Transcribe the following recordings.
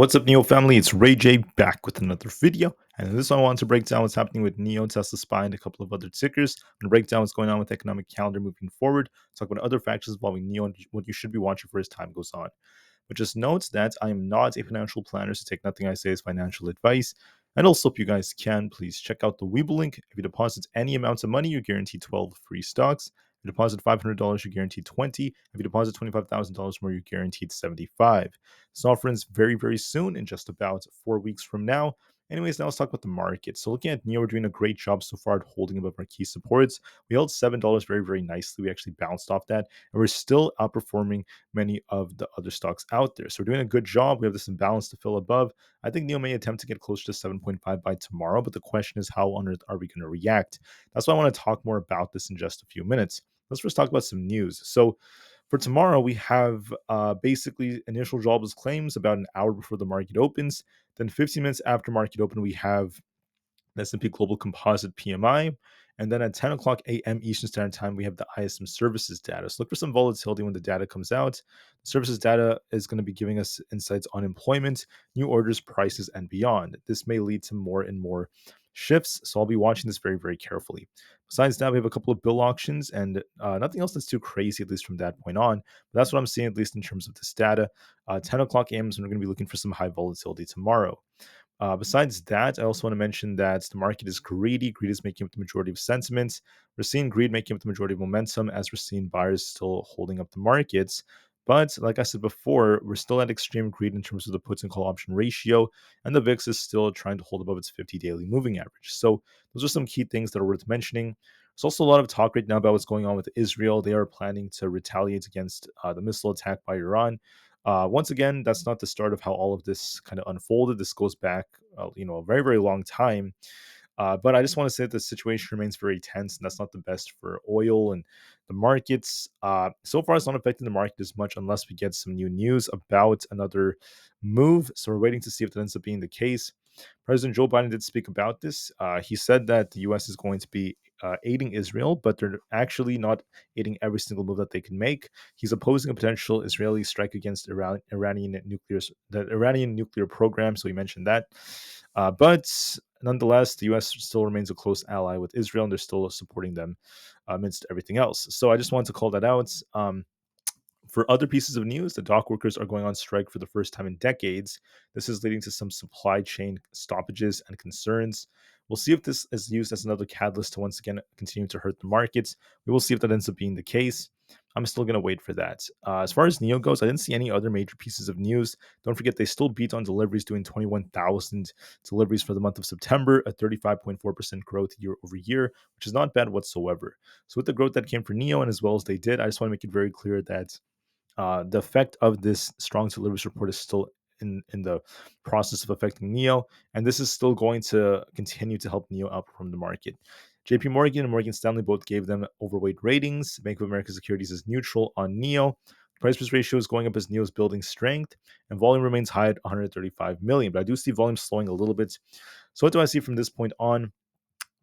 What's up, NIO family? It's Rey-Jay back with another video. And in this one, I want to break down what's happening with NIO, Tesla, SPY, and a couple of other tickers. I'm going to break down what's going on with the economic calendar moving forward, talk about other factors involving NIO and what you should be watching for as time goes on. But just note that I am not a financial planner, so take nothing I say as financial advice. And also, if you guys can, please check out the Weeble link. If you deposit any amounts of money, you're guaranteed 12 free stocks. If you deposit $500, you're guaranteed 20. If you deposit $25,000 more, you're guaranteed 75. This offer ends very, very soon, in just about 4 weeks from now. Anyways, now let's talk about the market. So looking at NIO, we're doing a great job so far at holding above our key supports. We held $7 very, very nicely. We actually bounced off that, and we're still outperforming many of the other stocks out there. So we're doing a good job. We have this imbalance to fill above. I think NIO may attempt to get closer to 7.5 by tomorrow, but the question is, how on earth are we going to react? That's why I want to talk more about this in just a few minutes. Let's first talk about some news. So for tomorrow, we have basically initial jobless claims about an hour before the market opens. Then 15 minutes after market open, we have the S&P Global Composite PMI. And then at 10 o'clock a.m. Eastern Standard Time, we have the ISM services data. So look for some volatility when the data comes out. The services data is going to be giving us insights on employment, new orders, prices, and beyond. This may lead to more and more shifts, so I'll be watching this very, very carefully. Besides that, we have a couple of bill auctions and nothing else that's too crazy, at least from that point on. But that's what I'm seeing, at least in terms of this data. 10 o'clock a.m. is when we're going to be looking for some high volatility tomorrow. Besides that, I also want to mention that the market is greedy. Greed is making up the majority of sentiment. We're seeing greed making up the majority of momentum as we're seeing buyers still holding up the markets. But like I said before, we're still at extreme greed in terms of the puts and call option ratio, and the VIX is still trying to hold above its 50 daily moving average. So those are some key things that are worth mentioning. There's also a lot of talk right now about what's going on with Israel. They are planning to retaliate against the missile attack by Iran. Once again, that's not the start of how all of this kind of unfolded. This goes back, a very, very long time. But I just want to say that the situation remains very tense, and that's not the best for oil and the markets. So far, it's not affecting the market as much unless we get some new news about another move. So we're waiting to see if that ends up being the case. President Joe Biden did speak about this. He said that the U.S. is going to be aiding Israel, but they're actually not aiding every single move that they can make. He's opposing a potential Israeli strike against the Iranian nuclear program. So he mentioned that. But nonetheless, the U.S. still remains a close ally with Israel, and they're still supporting them amidst everything else. So I just wanted to call that out. For other pieces of news, the dock workers are going on strike for the first time in decades. This is leading to some supply chain stoppages and concerns. We'll see if this is used as another catalyst to once again continue to hurt the markets. We will see if that ends up being the case. I'm still going to wait for that. As far as NIO goes, I didn't see any other major pieces of news. Don't forget, they still beat on deliveries, doing 21,000 deliveries for the month of September, a 35.4% growth year over year, which is not bad whatsoever. So with the growth that came for NIO and as well as they did, I just want to make it very clear that the effect of this strong deliveries report is still in the process of affecting NIO, and this is still going to continue to help NIO outperform the market. JP Morgan and Morgan Stanley both gave them overweight ratings. Bank of America Securities is neutral on NIO. Price risk ratio is going up as NIO is building strength, and volume remains high at 135 million. But I do see volume slowing a little bit. So what do I see from this point on?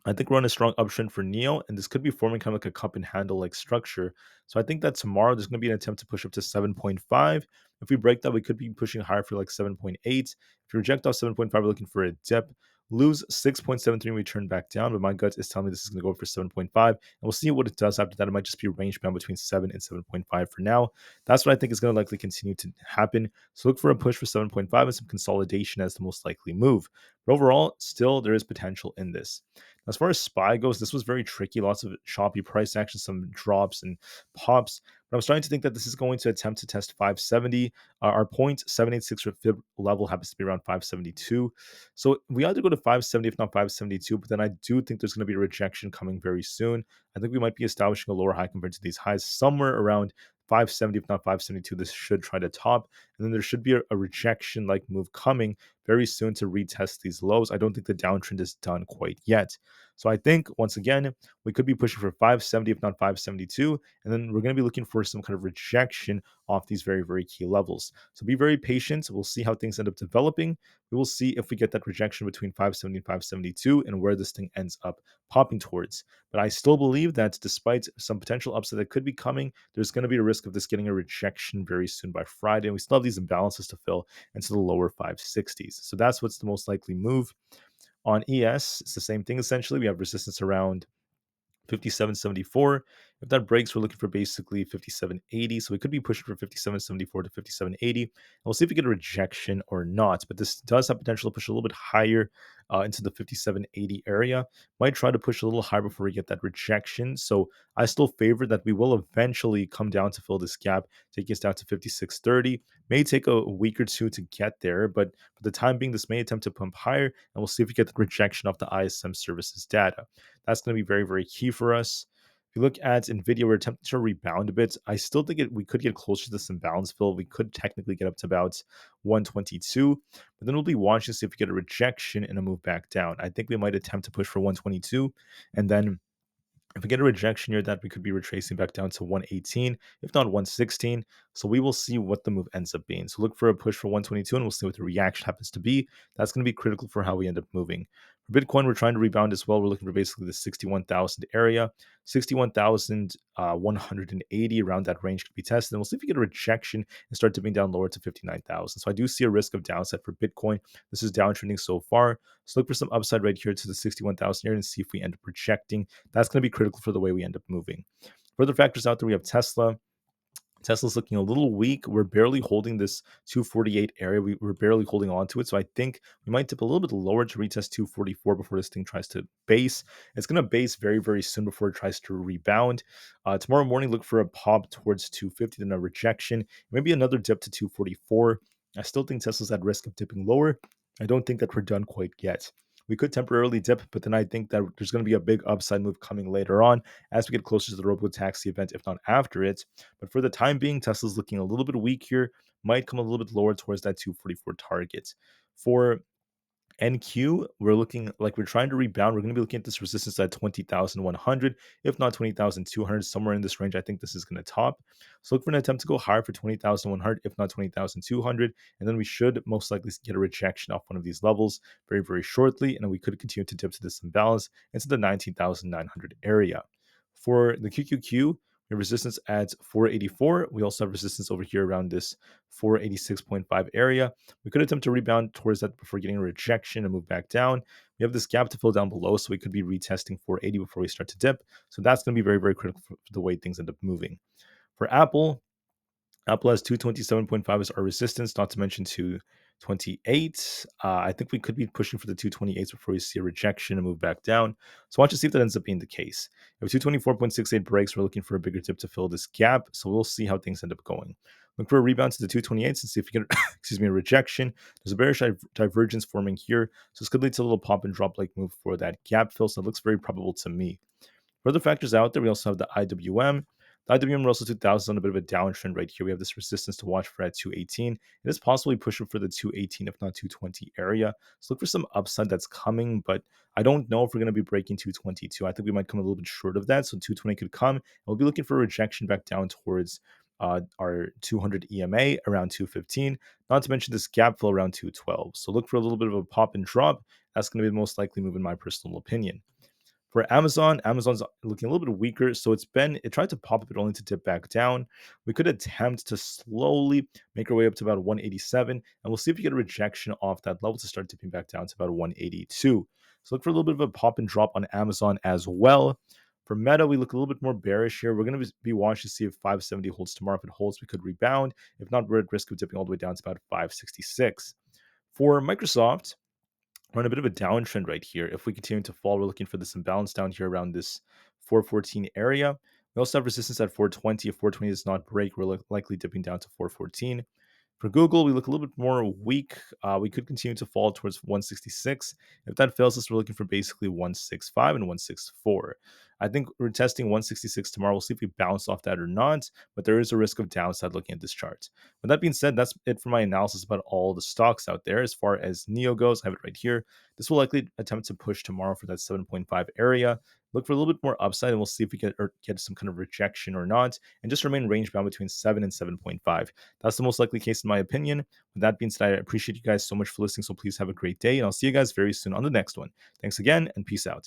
I think we're on a strong uptrend for NIO, and this could be forming kind of like a cup and handle like structure. So I think that tomorrow there's going to be an attempt to push up to 7.5. If we break that, we could be pushing higher for like 7.8. If you reject off 7.5, we're looking for a dip. Lose 6.73, we turn back down, but my gut is telling me this is going to go for 7.5, and we'll see what it does after that. It might just be a range bound between 7 and 7.5 for now. That's what I think is going to likely continue to happen. So look for a push for 7.5 and some consolidation as the most likely move. But overall, still there is potential in this. As far as SPY goes, this was very tricky. Lots of choppy price action, some drops and pops. But I'm starting to think that this is going to attempt to test 570. Our 0.786 fib level happens to be around 572. So we either go to 570, if not 572. But then I do think there's going to be a rejection coming very soon. I think we might be establishing a lower high compared to these highs somewhere around 570, if not 572. This should try to top. And then there should be a rejection like move coming very soon to retest these lows. I don't think the downtrend is done quite yet. So I think, once again, we could be pushing for 570, if not 572, and then we're going to be looking for some kind of rejection off these very, very key levels. So be very patient. We'll see how things end up developing. We will see if we get that rejection between 570 and 572 and where this thing ends up popping towards. But I still believe that despite some potential upside that could be coming, there's going to be a risk risk of this getting a rejection very soon by Friday. And we still have these imbalances to fill into the lower 560s. So that's what's the most likely move. On ES, it's the same thing essentially. We have resistance around 57.74. If that breaks, we're looking for basically 57.80. So we could be pushing for 57.74 to 57.80. And we'll see if we get a rejection or not. But this does have potential to push a little bit higher into the 57.80 area. Might try to push a little higher before we get that rejection. So I still favor that we will eventually come down to fill this gap, take us down to 56.30. May take a week or two to get there, but for the time being, this may attempt to pump higher, and we'll see if we get the rejection off the ISM services data. That's going to be very, very key for us. If you look at Nvidia, we're attempting to rebound a bit. I still think we could get closer to this imbalance fill. We could technically get up to about 122, but then we'll be watching to see if we get a rejection and a move back down. I think we might attempt to push for 122, and then if we get a rejection near that, we could be retracing back down to 118, if not 116. So we will see what the move ends up being. So look for a push for 122, and we'll see what the reaction happens to be. That's going to be critical for how we end up moving. For Bitcoin, we're trying to rebound as well. We're looking for basically the 61,000 area. 61,180 around that range could be tested. And we'll see if we get a rejection and start dipping down lower to 59,000. So I do see a risk of downside for Bitcoin. This is downtrending so far. So look for some upside right here to the 61,000 area and see if we end up rejecting. That's going to be critical for the way we end up moving. Further factors out there, we have Tesla. Tesla's looking a little weak. We're barely holding this 248 area. We're barely holding on to it. So I think we might dip a little bit lower to retest 244 before this thing tries to base. It's going to base very, very soon before it tries to rebound. Tomorrow morning, look for a pop towards 250, then a rejection. Maybe another dip to 244. I still think Tesla's at risk of dipping lower. I don't think that we're done quite yet. We could temporarily dip, but then I think that there's going to be a big upside move coming later on as we get closer to the robotaxi event, if not after it. But for the time being, Tesla's looking a little bit weak here, might come a little bit lower towards that 244 target. For NQ, we're looking like we're trying to rebound. We're going to be looking at this resistance at 20,100, if not 20,200, somewhere in this range. I think this is going to top. So look for an attempt to go higher for 20,100, if not 20,200. And then we should most likely get a rejection off one of these levels very, very shortly. And then we could continue to dip to this imbalance into the 19,900 area. For the QQQ, we have resistance at 484. We also have resistance over here around this 486.5 area. We could attempt to rebound towards that before getting a rejection and move back down. We have this gap to fill down below, so we could be retesting 480 before we start to dip. So that's going to be very, very critical for the way things end up moving. For Aapl has 227.5 as our resistance, not to mention 228. I think we could be pushing for the 228s before we see a rejection and move back down. So watch to see if that ends up being the case. If 224.68 breaks, we're looking for a bigger dip to fill this gap. So we'll see how things end up going. Look for a rebound to the 228s and see if we get a rejection. There's a bearish divergence forming here. So this could lead to a little pop and drop like move for that gap fill. So it looks very probable to me. For other factors out there, we also have the IWM. The IWM Russell 2000 is on a bit of a downtrend right here. We have this resistance to watch for at 218. It is possibly pushing for the 218, if not 220 area. So look for some upside that's coming, but I don't know if we're going to be breaking 222. I think we might come a little bit short of that. So 220 could come. And we'll be looking for a rejection back down towards our 200 EMA around 215, not to mention this gap fill around 212. So look for a little bit of a pop and drop. That's going to be the most likely move in my personal opinion. For Amazon's looking a little bit weaker. So it tried to pop up, but only to dip back down. We could attempt to slowly make our way up to about 187, and we'll see if we get a rejection off that level to start dipping back down to about 182. So look for a little bit of a pop and drop on Amazon as well. For Meta, we look a little bit more bearish here. We're going to be watching to see if 570 holds tomorrow. If it holds, we could rebound. If not, we're at risk of dipping all the way down to about 566. For Microsoft, we're on a bit of a downtrend right here. If we continue to fall, we're looking for this imbalance down here around this 414 area. We also have resistance at 420. If 420 does not break, we're likely dipping down to 414. For Google, we look a little bit more weak. We could continue to fall towards 166. If that fails us, we're looking for basically 165 and 164. I think we're testing 166 tomorrow. We'll see if we bounce off that or not, but there is a risk of downside looking at this chart. With that being said, that's it for my analysis about all the stocks out there. As far as NIO goes, I have it right here. This will likely attempt to push tomorrow for that 7.5 area. Look for a little bit more upside, and we'll see if we get some kind of rejection or not, and just remain range bound between 7 and 7.5. That's the most likely case in my opinion. With that being said, I appreciate you guys so much for listening, so please have a great day, and I'll see you guys very soon on the next one. Thanks again, and peace out.